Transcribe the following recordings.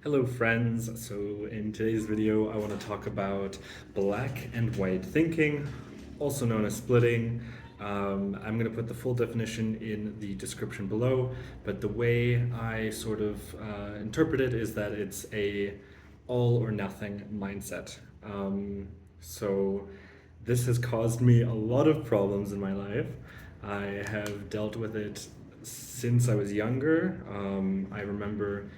Hello friends, so in today's video I want to talk about black and white thinking, also known as splitting. I'm going to put the full definition in the description below, but the way I sort of interpret it is that it's a all or nothing mindset. So this has caused me a lot of problems in my life. I have dealt with it since I was younger. I remember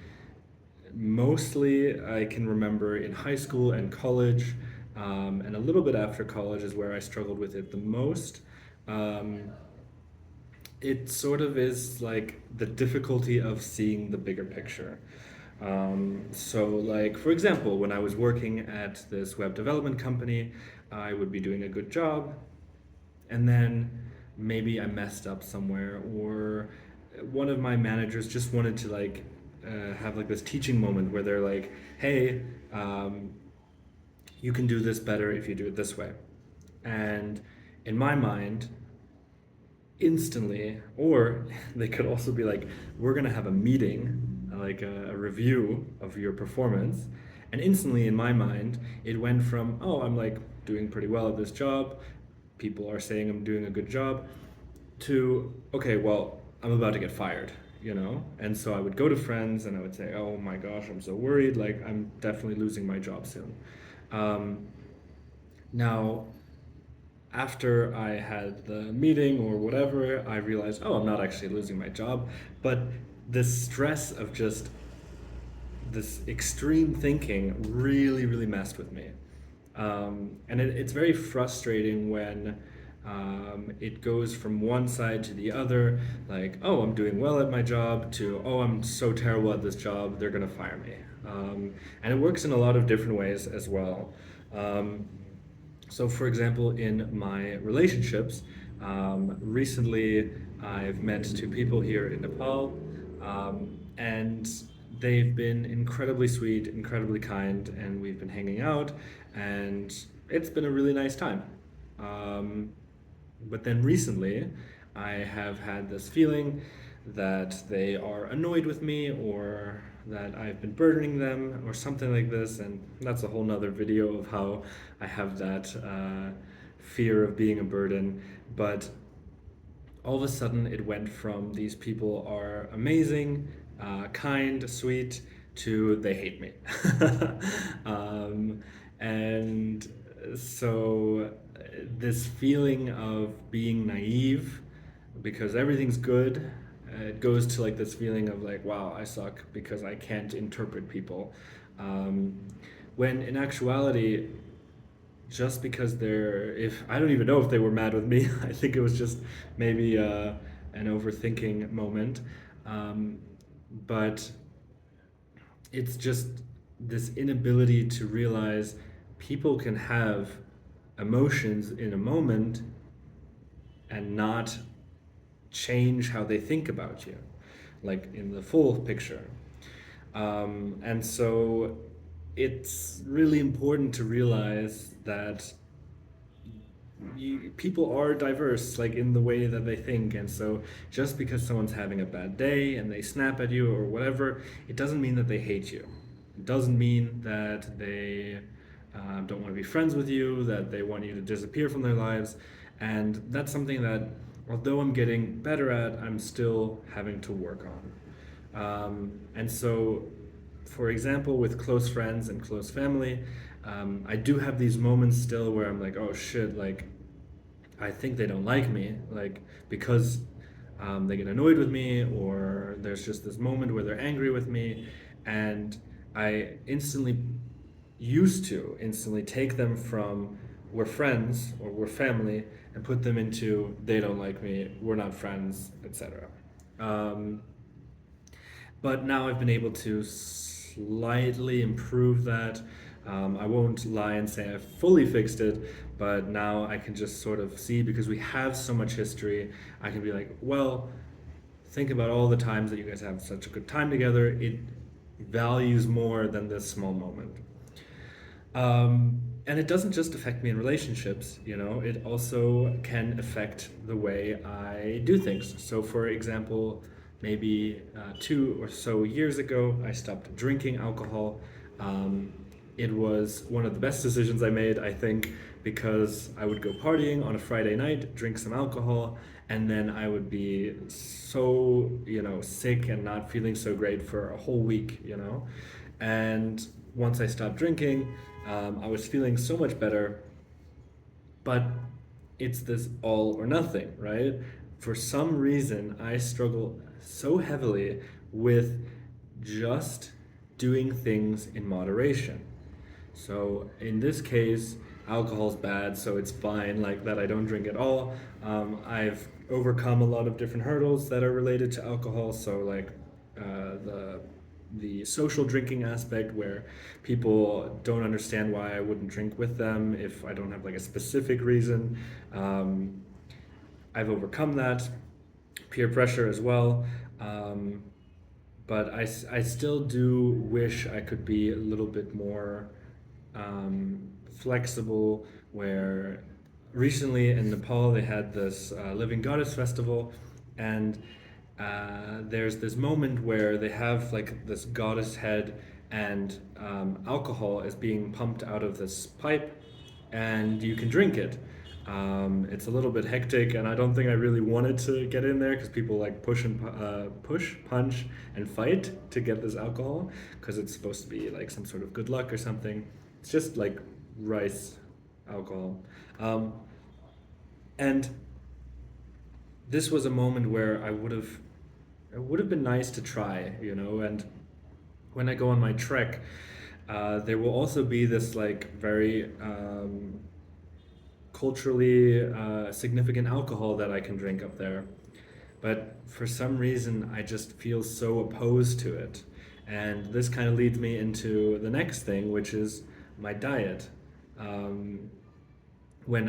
mostly I can remember in high school and college, and a little bit after college is where I struggled with it the most. Um, it sort of is like the difficulty of seeing the bigger picture. So, like, for example, when I was working at this web development company, I would be doing a good job, and then maybe I messed up somewhere, or one of my managers just wanted to have like this teaching moment where they're like, "Hey, um, you can do this better if you do it this way," and in my mind, instantly, or they could also be like, "We're gonna have a meeting, like a review of your performance," and instantly in my mind, it went from, "Oh, I'm like doing pretty well at this job. People are saying I'm doing a good job," to, okay, well, I'm about to get fired, you know? And so I would go to friends and I would say, oh my gosh, I'm so worried, like I'm definitely losing my job soon. Um, Now, after I had the meeting or whatever, I realized, oh, I'm not actually losing my job, but the stress of just this extreme thinking really, really messed with me. And it's very frustrating when it goes from one side to the other, like, oh, I'm doing well at my job, to, oh, I'm so terrible at this job, they're gonna fire me. And it works in a lot of different ways as well. Um, so, for example, in my relationships, recently I've met two people here in Nepal, and they've been incredibly sweet, incredibly kind, and we've been hanging out, and it's been a really nice time. Um, but then recently, I have had this feeling that they are annoyed with me, or that I've been burdening them or something like this. And that's a whole nother video of how I have that fear of being a burden. But all of a sudden, it went from these people are amazing, kind, sweet, to they hate me. um, and so this feeling of being naive because everything's good, it goes to like this feeling of like, wow, I suck because I can't interpret people. Um, when in actuality, just because they're, if I don't even know if they were mad with me, I think it was just maybe an overthinking moment. Um, but it's just this inability to realize people can have emotions in a moment and not change how they think about you, like in the full picture. And so it's really important to realize that people are diverse, like in the way that they think. And so just because someone's having a bad day and they snap at you or whatever, it doesn't mean that they hate you. It doesn't mean that they don't want to be friends with you, that they want you to disappear from their lives. And that's something that, although I'm getting better at, I'm still having to work on. And so, for example, with close friends and close family, I do have these moments still where I'm like, oh shit, like I think they don't like me, like because they get annoyed with me, or there's just this moment where they're angry with me, and I instantly take them from we're friends or we're family and put them into they don't like me, we're not friends, etc. Um, but now I've been able to slightly improve that. I won't lie and say I've fully fixed it, but now I can just sort of see, because we have so much history, I can be like, well, think about all the times that you guys have such a good time together. It values more than this small moment. And it doesn't just affect me in relationships, you know, it also can affect the way I do things. So, for example, maybe 2 or so years ago, I stopped drinking alcohol. Um, it was one of the best decisions I made, I think, because I would go partying on a Friday night, drink some alcohol, and then I would be so, sick and not feeling so great for a whole week. And once I stopped drinking, I was feeling so much better, but it's this all or nothing, right? For some reason, I struggle so heavily with just doing things in moderation. So in this case, alcohol's bad, so it's fine, like that I don't drink at all. I've overcome a lot of different hurdles that are related to alcohol, so like the social drinking aspect where people don't understand why I wouldn't drink with them if I don't have like a specific reason. Um, I've overcome that. Peer pressure as well. Um, but I still do wish I could be a little bit more flexible. Where recently in Nepal they had this Living Goddess festival, and there's this moment where they have like this goddess head, and alcohol is being pumped out of this pipe, and you can drink it. It's a little bit hectic, and I don't think I really wanted to get in there because people like push, punch, and fight to get this alcohol because it's supposed to be like some sort of good luck or something. It's just like rice alcohol, um, and this was a moment where it would have been nice to try. And when I go on my trek, there will also be this like very culturally significant alcohol that I can drink up there. But for some reason, I just feel so opposed to it. And this kind of leads me into the next thing, which is my diet. Um, when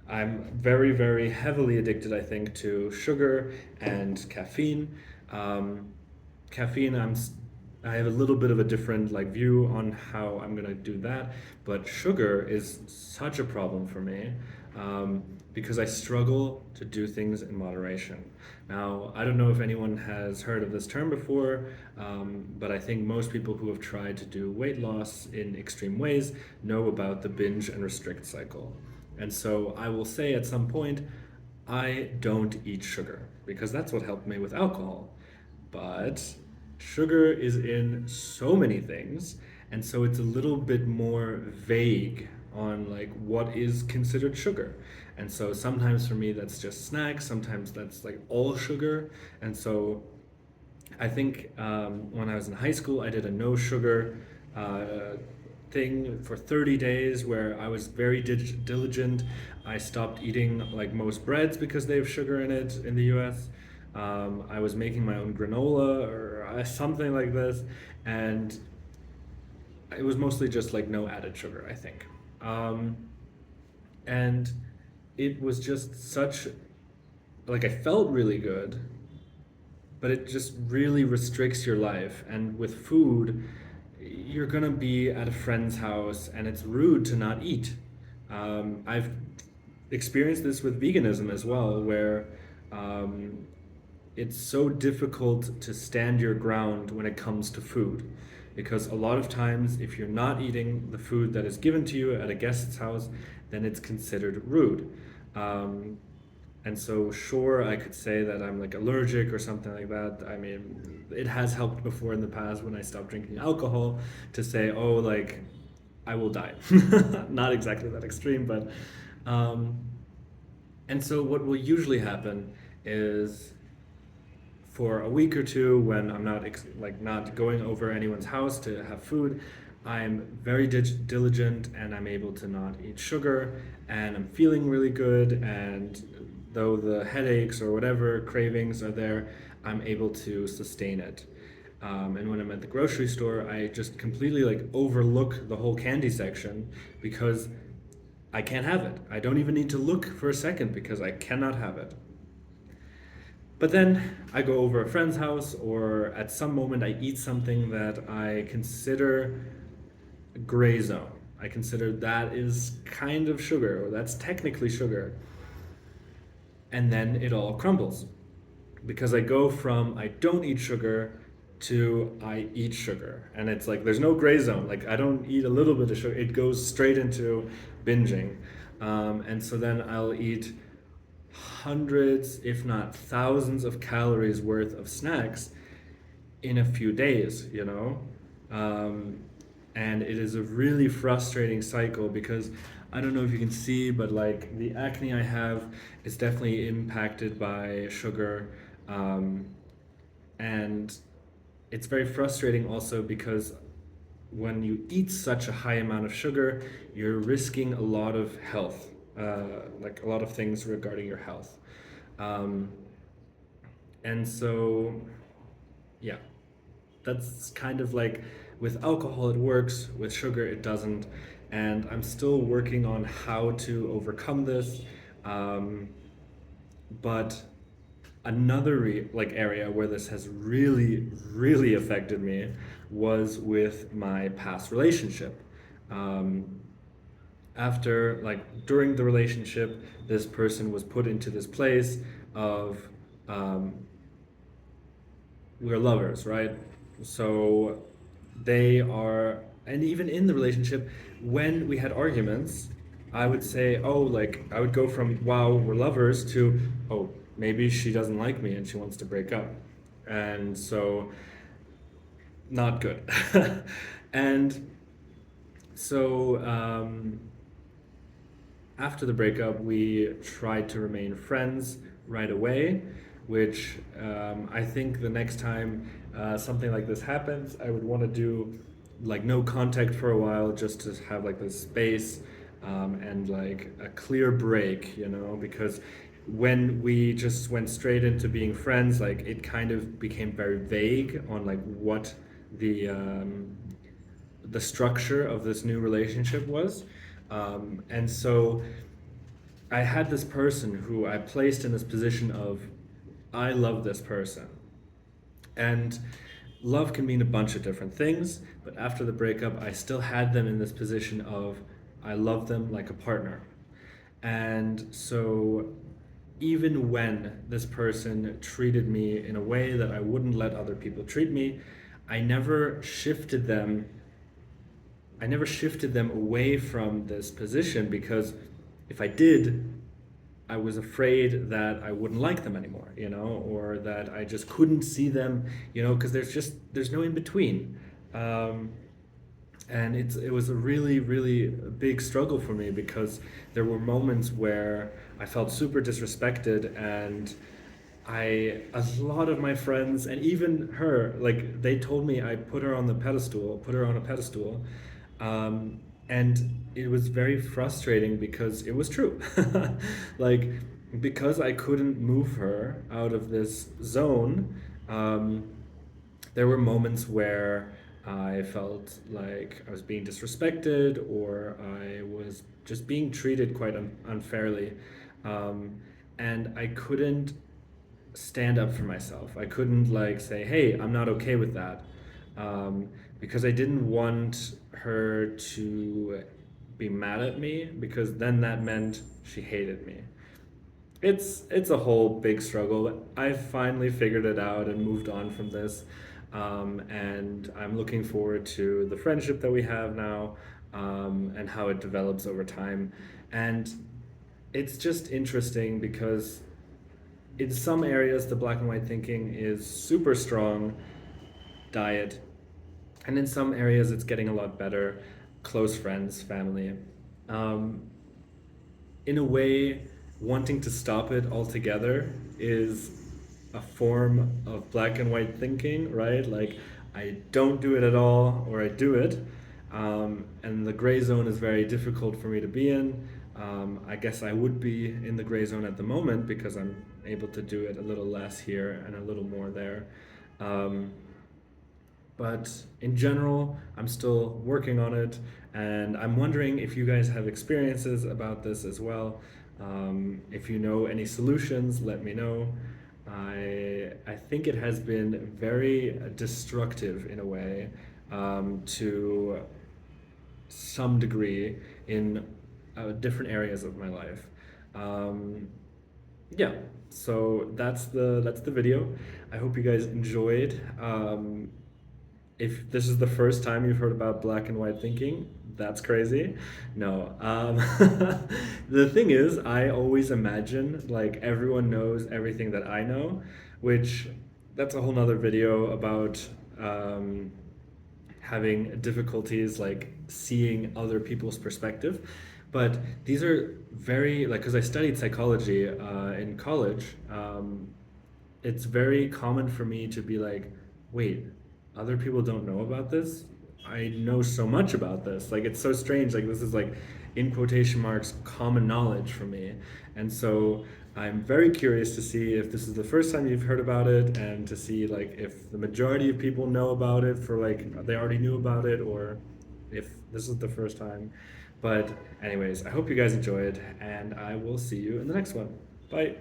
I'm very, very heavily addicted, I think, to sugar and caffeine. Um, Caffeine, I have a little bit of a different like view on how I'm gonna do that, but sugar is such a problem for me, because I struggle to do things in moderation. Now, I don't know if anyone has heard of this term before, but I think most people who have tried to do weight loss in extreme ways know about the binge and restrict cycle. And so I will say at some point, I don't eat sugar because that's what helped me with alcohol. But sugar is in so many things, and so it's a little bit more vague on like what is considered sugar. And so sometimes for me that's just snacks, sometimes that's like all sugar. And so I think when I was in high school, I did a no sugar uh, thing for 30 days where I was very diligent. I stopped eating like most breads because they have sugar in it in the US. I was making my own granola or something like this, and it was mostly just like no added sugar, I think. Um, and it was just such like I felt really good, but it just really restricts your life. And with food, you're gonna be at a friend's house and it's rude to not eat. I've experienced this with veganism as well, where um, it's so difficult to stand your ground when it comes to food. Because a lot of times, if you're not eating the food that is given to you at a guest's house, then it's considered rude. Um, and so, sure, I could say that I'm like allergic or something like that. I mean, it has helped before in the past when I stopped drinking alcohol to say, oh, like, I will die. Not exactly that extreme, but. Um, and so, what will usually happen is for a week or two when I'm not like not going over anyone's house to have food, I'm very diligent and I'm able to not eat sugar and I'm feeling really good, and though the headaches or whatever cravings are there, I'm able to sustain it. And when I'm at the grocery store, I just completely like overlook the whole candy section because I can't have it. I don't even need to look for a second because I cannot have it. But then I go over a friend's house, or at some moment I eat something that I consider a gray zone. I consider that is kind of sugar, or that's technically sugar. And then it all crumbles. because I go from I don't eat sugar to I eat sugar. And it's like there's no gray zone. Like I don't eat a little bit of sugar, it goes straight into binging. And so then I'll eat hundreds, if not thousands, of calories worth of snacks in a few days, you know? Um, and it is a really frustrating cycle because I don't know if you can see, but like the acne I have is definitely impacted by sugar. Um, and it's very frustrating also because when you eat such a high amount of sugar, you're risking a lot of health, like a lot of things regarding your health. Um, and so, yeah, that's kind of like with alcohol it works, with sugar it doesn't. And I'm still working on how to overcome this. Um, but another like area where this has really affected me was with my past relationship. Um, After like during the relationship, this person was put into this place of um, we're lovers, right? So they are, and even in the relationship, when we had arguments, I would say, oh, like I would go from wow, we're lovers to oh, maybe she doesn't like me and she wants to break up. And so, not good. And so, after the breakup, we tried to remain friends right away, which I think the next time something like this happens, I would want to do like no contact for a while just to have like this space and like a clear break, you know, because when we just went straight into being friends, like it kind of became very vague on like what the structure of this new relationship was. And so I had this person who I placed in this position of, I love this person. And love can mean a bunch of different things, but after the breakup, I still had them in this position of, I love them like a partner. And so even when this person treated me in a way that I wouldn't let other people treat me, I never shifted them I never shifted them away from this position because if I did, I was afraid that I wouldn't like them anymore, you know, or that I just couldn't see them, you know, because there's no in between. Um, and it was a really big struggle for me because there were moments where I felt super disrespected and a lot of my friends and even her, like they told me I put her on a pedestal, um, and it was very frustrating because it was true. Like because I couldn't move her out of this zone, um, there were moments where I felt like I was being disrespected or I was just being treated quite unfairly. Um, and I couldn't stand up for myself. I couldn't like say, "Hey, I'm not okay with that," um, because I didn't want her to be mad at me because then that meant she hated me. It's a whole big struggle. I finally figured it out and moved on from this, and I'm looking forward to the friendship that we have now and how it develops over time. And it's just interesting because in some areas the black and white thinking is super strong, diet, and in some areas it's getting a lot better, close friends, family. um, in a way, wanting to stop it altogether is a form of black and white thinking, right? Like I don't do it at all or I do it, and the gray zone is very difficult for me to be in. I guess I would be in the gray zone at the moment because I'm able to do it a little less here and a little more there. Um, but in general, I'm still working on it, and I'm wondering if you guys have experiences about this as well. If you know any solutions, let me know. I think it has been very destructive in a way, to some degree in different areas of my life. Um, Yeah, so that's the video. I hope you guys enjoyed. If this is the first time you've heard about black and white thinking, that's crazy. No, the thing is, I always imagine like everyone knows everything that I know, which that's a whole nother video about um, having difficulties like seeing other people's perspective. But these are very like because I studied psychology in college. It's very common for me to be like, wait, other people don't know about this? I know so much about this. Like, it's so strange. Like, this is like, in quotation marks, common knowledge for me. And so I'm very curious to see if this is the first time you've heard about it and to see, like, if the majority of people know about it for, like, they already knew about it or if this is the first time. But, anyways, I hope you guys enjoyed and I will see you in the next one. Bye.